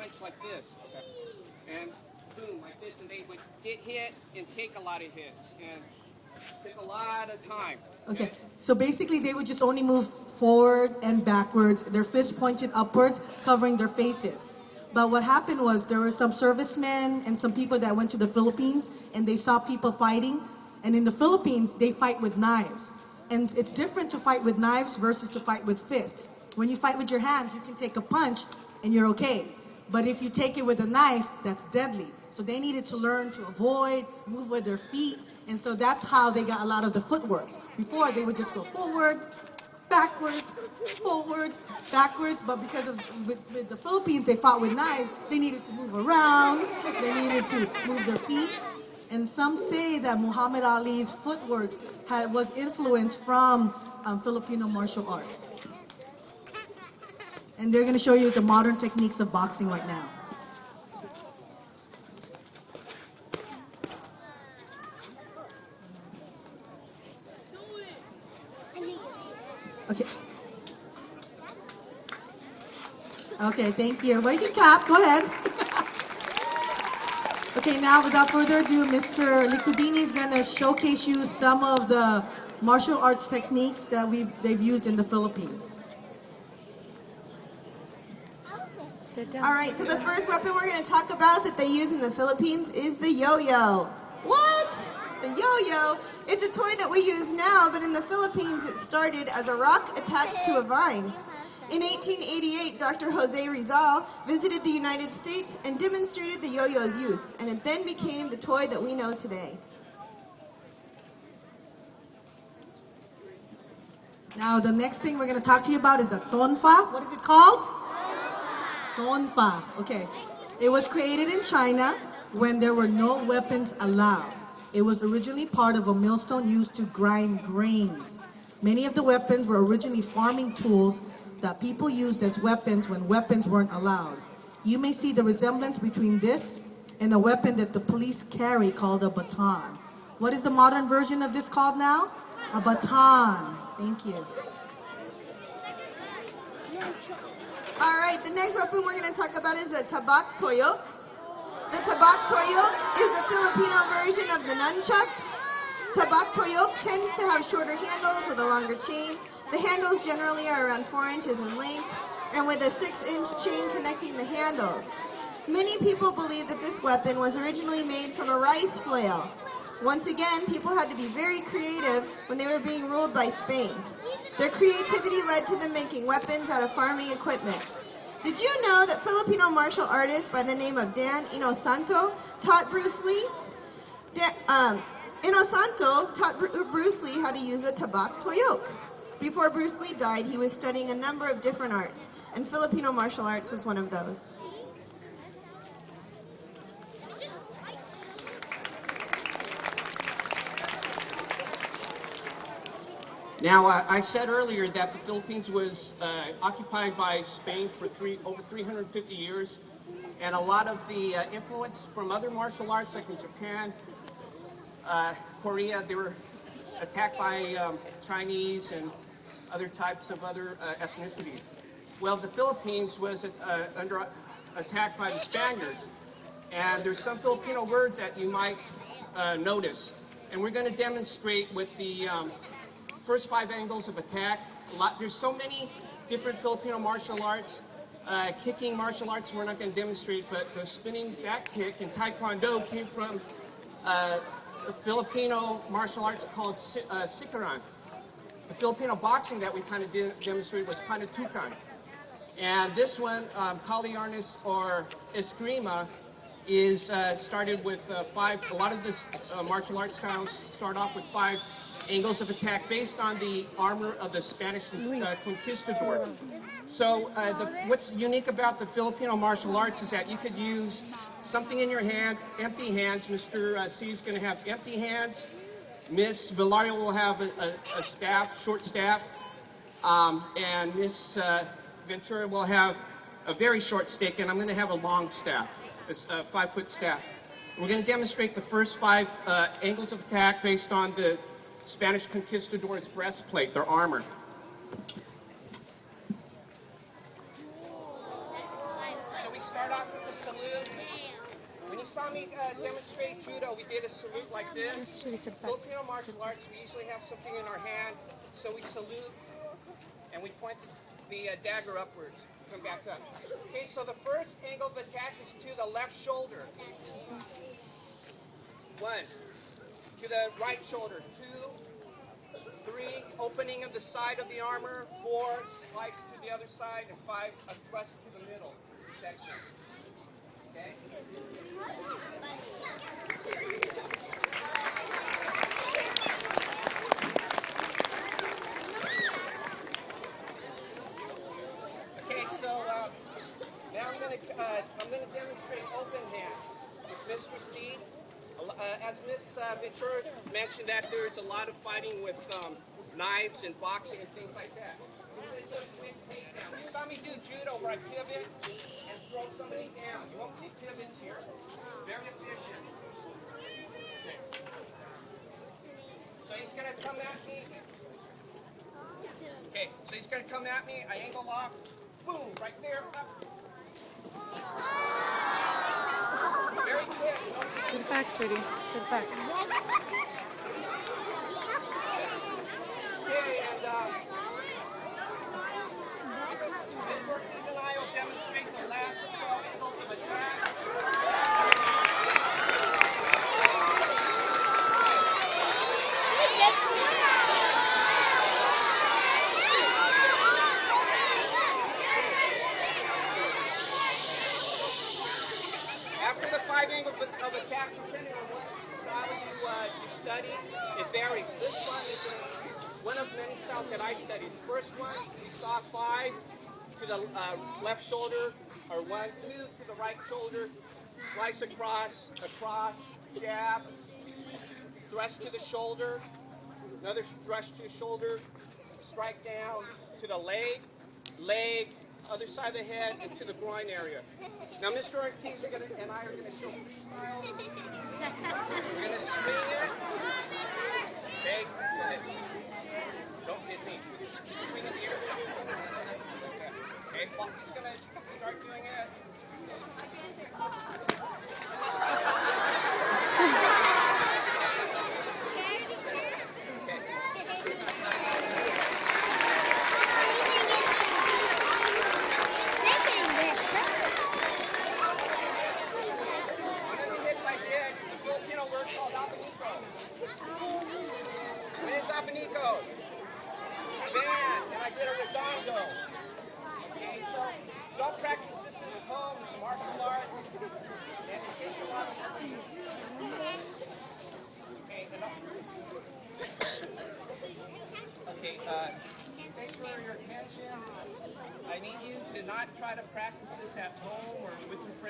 punch like this, and boom, like this, and they would get hit and take a lot of hits, and take a lot of time. Okay, so basically they would just only move forward and backwards, their fists pointed upwards, covering their faces. But what happened was there were some servicemen and some people that went to the Philippines and they saw people fighting. And in the Philippines, they fight with knives. And it's different to fight with knives versus to fight with fists. When you fight with your hands, you can take a punch and you're okay. But if you take it with a knife, that's deadly. So they needed to learn to avoid, move with their feet. And so that's how they got a lot of the footworks. Before, they would just go forward, backwards, forward, backwards. But because of with the Philippines, they fought with knives, they needed to move around, they needed to move their feet. And some say that Muhammad Ali's footworks was influenced from Filipino martial arts. And they're going to show you the modern techniques of boxing right now. Okay. Okay, thank you. Well, you can clap. Go ahead. Okay, now without further ado, Mr. Licudini is going to showcase you some of the martial arts techniques that they've used in the Philippines. All right, so the first weapon we're going to talk about that they use in the Philippines is the yo-yo. What? The yo-yo? It's a toy that we use now, but in the Philippines it started as a rock attached to a vine. In 1888, Dr. Jose Rizal visited the United States and demonstrated the yo-yo's use, and it then became the toy that we know today. Now, the next thing we're going to talk to you about is the tonfa. What is it called? Tonfa. Okay. It was created in China when there were no weapons allowed. It was originally part of a millstone used to grind grains. Many of the weapons were originally farming tools that people used as weapons when weapons weren't allowed. You may see the resemblance between this and a weapon that the police carry called a baton. What is the modern version of this called now? A baton. Thank you. All right, the next weapon we're going to talk about is the tabak toyok. The tabak toyok is the Filipino version of the nunchuck. Tabak toyok tends to have shorter handles with a longer chain. The handles generally are around 4 inches in length and with a 6-inch chain connecting the handles. Many people believe that this weapon was originally made from a rice flail. Once again, people had to be very creative when they were being ruled by Spain. Their creativity led to them making weapons out of farming equipment. Did you know that Filipino martial artist by the name of Dan Inosanto taught Bruce Lee? Inosanto taught Bruce Lee how to use a tabak toyok. Before Bruce Lee died, he was studying a number of different arts, and Filipino martial arts was one of those. Now, I said earlier that the Philippines was occupied by Spain for over 350 years, and a lot of the influence from other martial arts, like in Japan, Korea, they were attacked by Chinese and other types of other ethnicities. Well, the Philippines was under attack by the Spaniards, and there's some Filipino words that you might notice, and we're going to demonstrate with the first 5 angles of attack. There's so many different Filipino martial arts, kicking martial arts we're not going to demonstrate, but the spinning back kick in Taekwondo came from the Filipino martial arts called Sikaran. The Filipino boxing that we kind of demonstrated was Panatukan. And this one, Kali Arnis or Eskrima, is started with 5. A lot of this martial arts styles start off with 5 angles of attack based on the armor of the Spanish conquistador. So what's unique about the Filipino martial arts is that you could use something in your hand, empty hands. Mr. C is going to have empty hands. Miss Villario will have a staff, short staff, and Miss Ventura will have a very short stick, and I'm going to have a long staff, a 5-foot staff. We're going to demonstrate the first 5 angles of attack based on the Spanish conquistador's breastplate, their armor. So we start start off with the salute. When you saw me demonstrate judo, we did a salute like this. Filipino martial arts, we usually have something in our hand, so we salute and we point the dagger upwards. Come back up. Okay, so the first angle of attack is to the left shoulder. 1. To the right shoulder. 2, 3, opening of the side of the armor. 4, slice to the other side. And 5, a thrust to the middle section. Okay? Okay, so now I'm going to demonstrate open hands with Mr. C. As Miss Ventura mentioned, that there's a lot of fighting with knives and boxing and things like that. I'm going to do a quick takedown. You saw me do judo where I pivot and throw somebody down. You won't see pivots here. Very efficient. Okay. So he's going to come at me. Okay, so he's going to come at me. I angle off. Boom, right there. Up. Very quick. Sit back, sweetie. Sit back. Okay, and Ms. Ortiz and I will demonstrate the last 12 angles of attack. After the 5 angles of attack, depending on what style you study, it varies. This one is one of many styles that I studied. The first one, we saw 5 to the left shoulder, or 1, 2 to the right shoulder, slice across, jab, thrust to the shoulder, another thrust to the shoulder, strike down to the leg, other side of the head, and to the groin area. Now, Mr. Ortiz and I are going to show freestyle. We're going to swing it. Okay, go ahead. Don't hit me. Swing it here. Okay, well, he's going to start doing it. Don't practice this at home. It's martial arts. And it takes a lot of Okay, thanks for your attention. I need you to not try to practice this at home or with your friends.